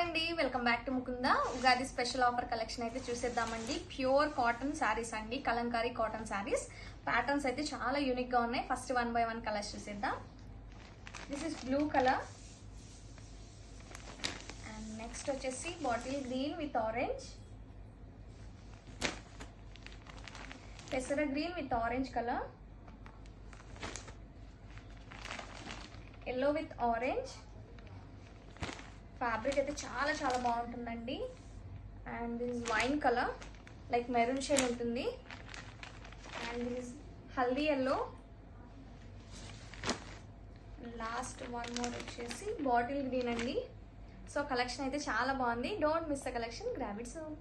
అండి, welcome back to Mukunda. Ugadi special offer collection అయితే చూసేద్దామండి. ప్యూర్ కాటన్ శారీస్ అండి, కలంకారీ కాటన్ శారీస్. ప్యాటర్న్స్ అయితే చాలా యూనిక్ గా ఉన్నాయి. ఫస్ట్ 1 by 1 కలర్స్ చూసేద్దాం. This is blue colour and next వచ్చేసి బాటిల్ గ్రీన్ విత్ ఆరెంజ్, పెసర green with orange colour, yellow with orange. Fabric అయితే చాలా చాలా బాగుంటుందండి. And this is wine colour, like maroon shade ఉంటుంది. And this is haldi yellow. Last one more వచ్చేసి bottle green అండి. So collection అయితే చాలా బాగుంది. Don't miss the collection, grab it soon.